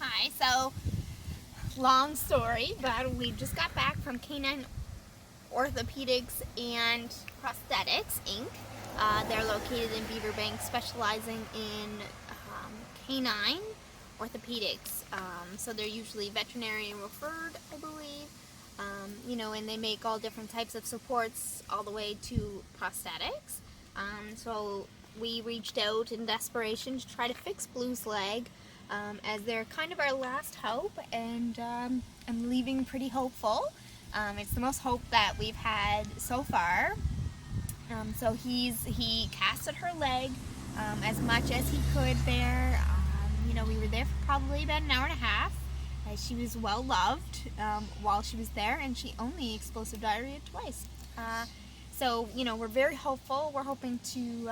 Hi, so long story, but we just got back from Canine Orthopedics and Prosthetics, Inc. They're located in Beaver Bank, specializing in canine orthopedics. So they're usually veterinarian referred, I believe. And they make all different types of supports all the way to prosthetics. So we reached out in desperation to try to fix Blue's leg, as they're kind of our last hope, and I'm leaving pretty hopeful. It's the most hope that we've had so far. So he casted her leg as much as he could there. We were there for probably about an hour and a half. She was well loved while she was there, and she only explosive diarrhea twice. So we're very hopeful. We're hoping to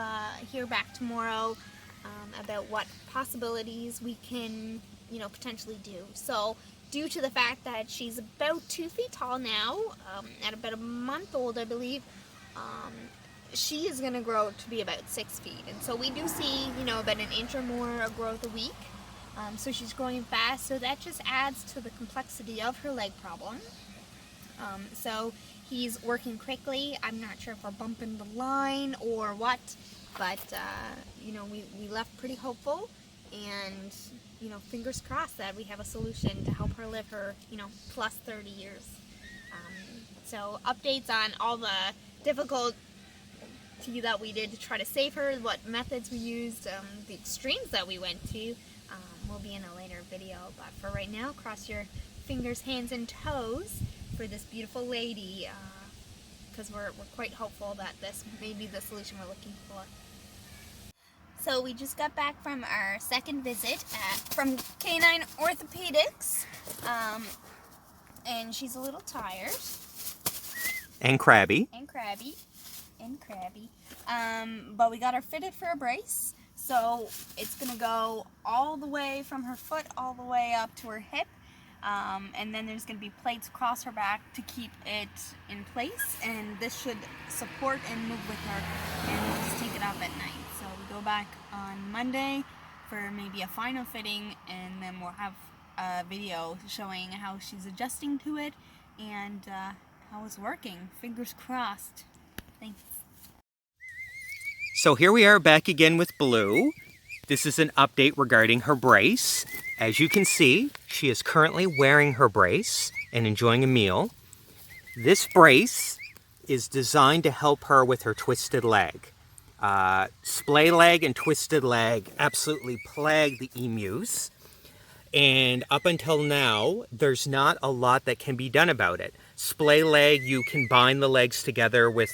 hear back tomorrow about what possibilities we can potentially do. So due to the fact that she's about 2 feet tall now, at about a month old, I believe, she is going to grow to be about 6 feet. And so we do see, about an inch or more of growth a week. So she's growing fast, so that just adds to the complexity of her leg problem. So he's working quickly. I'm not sure if we're bumping the line or what, but we left pretty hopeful, and fingers crossed that we have a solution to help her live her plus 30 years. So updates on all the difficulty that we did to try to save her, what methods we used, the extremes that we went to, will be in a later video. But for right now, cross your fingers, hands, and toes for this beautiful lady, because we're quite hopeful that this may be the solution we're looking for. So we just got back from our second visit from Canine Orthopedics, and she's a little tired. And crabby. But we got her fitted for a brace, so it's going to go all the way from her foot all the way up to her hip, and then there's going to be plates across her back to keep it in place, and this should support and move with her, and we'll just take it off at night. So we go back on Monday for maybe a final fitting, and then we'll have a video showing how she's adjusting to it and how it's working. Fingers crossed. Thanks. So here we are back again with Blue. This is an update regarding her brace. As you can see, she is currently wearing her brace and enjoying a meal. This brace is designed to help her with her twisted leg. Splay leg and twisted leg absolutely plague the emus. And up until now, there's not a lot that can be done about it. Splay leg, you can bind the legs together with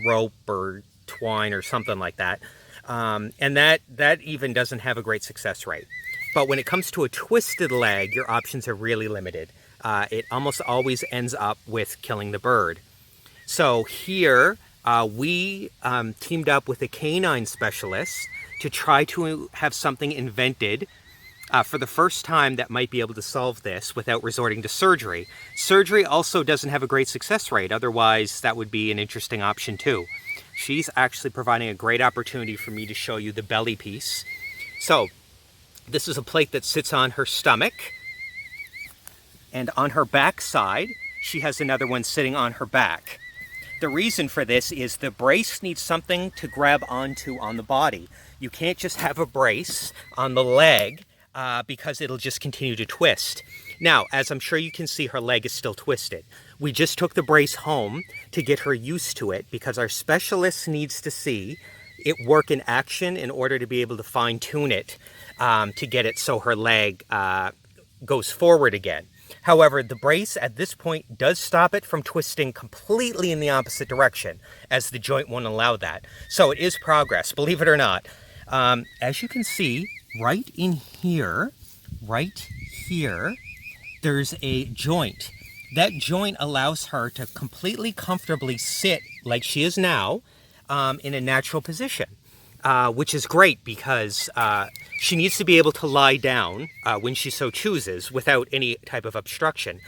rope or twine or something like that. And that even doesn't have a great success rate. But when it comes to a twisted leg, your options are really limited. It almost always ends up with killing the bird. So here, we teamed up with a canine specialist to try to have something invented for the first time that might be able to solve this without resorting to surgery. Surgery also doesn't have a great success rate, otherwise that would be an interesting option too. She's actually providing a great opportunity for me to show you the belly piece. So, this is a plate that sits on her stomach, and on her back side, she has another one sitting on her back. The reason for this is the brace needs something to grab onto on the body. You can't just have a brace on the leg, because it'll just continue to twist. Now, as I'm sure you can see, her leg is still twisted. We just took the brace home to get her used to it, because our specialist needs to see it work in action in order to be able to fine-tune it to get it so her leg goes forward again. However, the brace at this point does stop it from twisting completely in the opposite direction, as the joint won't allow that. So it is progress, believe it or not. As you can see, right here, there's a joint. That joint allows her to completely comfortably sit like she is now in a natural position, which is great because she needs to be able to lie down when she so chooses without any type of obstruction.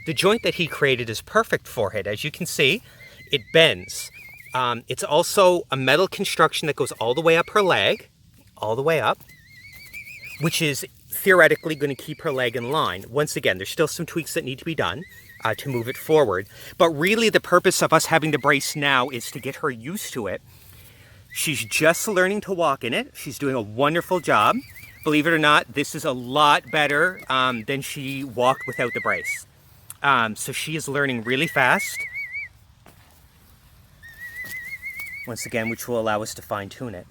The joint that he created is perfect for it. As you can see, it bends. It's also a metal construction that goes all the way up her leg, all the way up, which is theoretically going to keep her leg in line. Once again, there's still some tweaks that need to be done to move it forward. But really the purpose of us having the brace now is to get her used to it. She's just learning to walk in it. She's doing a wonderful job. Believe it or not, this is a lot better than she walked without the brace. So she is learning really fast. Once again, which will allow us to fine-tune it.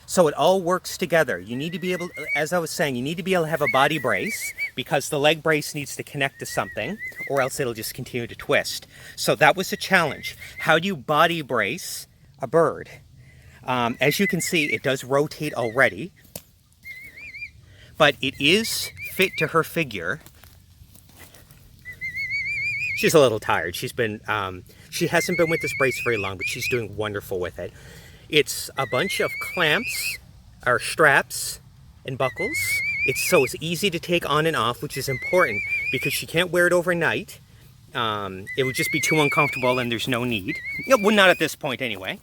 So it all works together. You need to be able, as I was saying, you need to be able to have a body brace because the leg brace needs to connect to something or else it'll just continue to twist. So that was a challenge. How do you body brace a bird? As you can see, it does rotate already, but it is fit to her figure. She's a little tired. She hasn't been with this brace very long, but she's doing wonderful with it. It's a bunch of clamps, or straps, and buckles. It's easy to take on and off, which is important because she can't wear it overnight. It would just be too uncomfortable and there's no need. Well, not at this point anyway.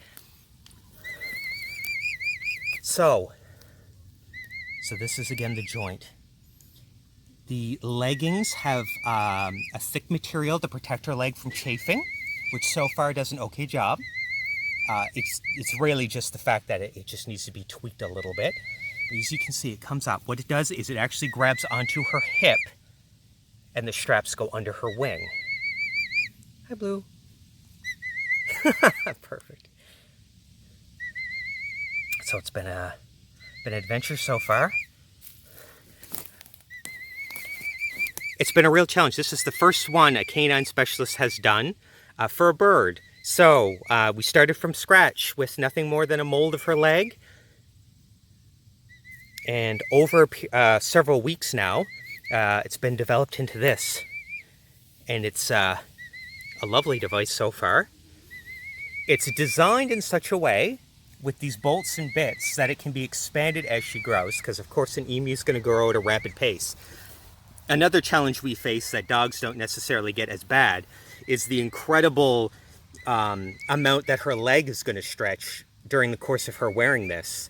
So this is again the joint. The leggings have a thick material to protect her leg from chafing, which so far does an okay job. It's really just the fact that it just needs to be tweaked a little bit. But as you can see, it comes up. What it does is it actually grabs onto her hip and the straps go under her wing. Hi, Blue. Perfect. So it's been an adventure so far. It's been a real challenge. This is the first one a canine specialist has done for a bird. So we started from scratch with nothing more than a mold of her leg. And over several weeks now, it's been developed into this. And it's a lovely device so far. It's designed in such a way with these bolts and bits that it can be expanded as she grows, because of course an emu is going to grow at a rapid pace. Another challenge we face that dogs don't necessarily get as bad is the incredible amount that her leg is going to stretch during the course of her wearing this.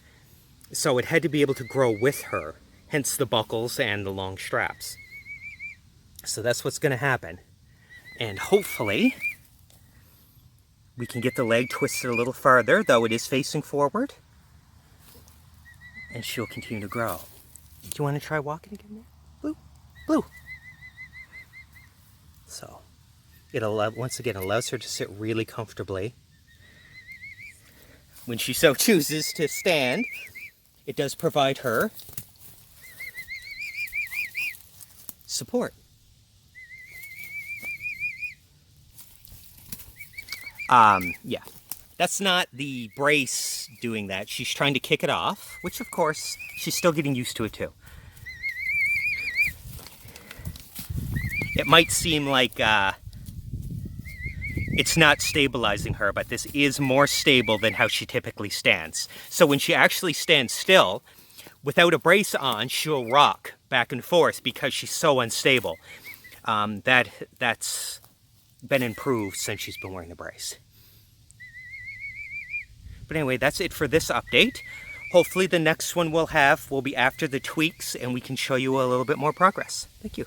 So it had to be able to grow with her, hence the buckles and the long straps. So that's what's going to happen. And hopefully we can get the leg twisted a little farther, though it is facing forward. And she'll continue to grow. Do you want to try walking again there? Blue? Blue! So it once again allows her to sit really comfortably. When she so chooses to stand, it does provide her support. Yeah, that's not the brace doing that. She's trying to kick it off, which of course she's still getting used to it too. It might seem like it's not stabilizing her, but this is more stable than how she typically stands. So when she actually stands still, without a brace on, she'll rock back and forth because she's so unstable. That's been improved since she's been wearing the brace. But anyway, that's it for this update. Hopefully the next one we'll be after the tweaks and we can show you a little bit more progress. Thank you.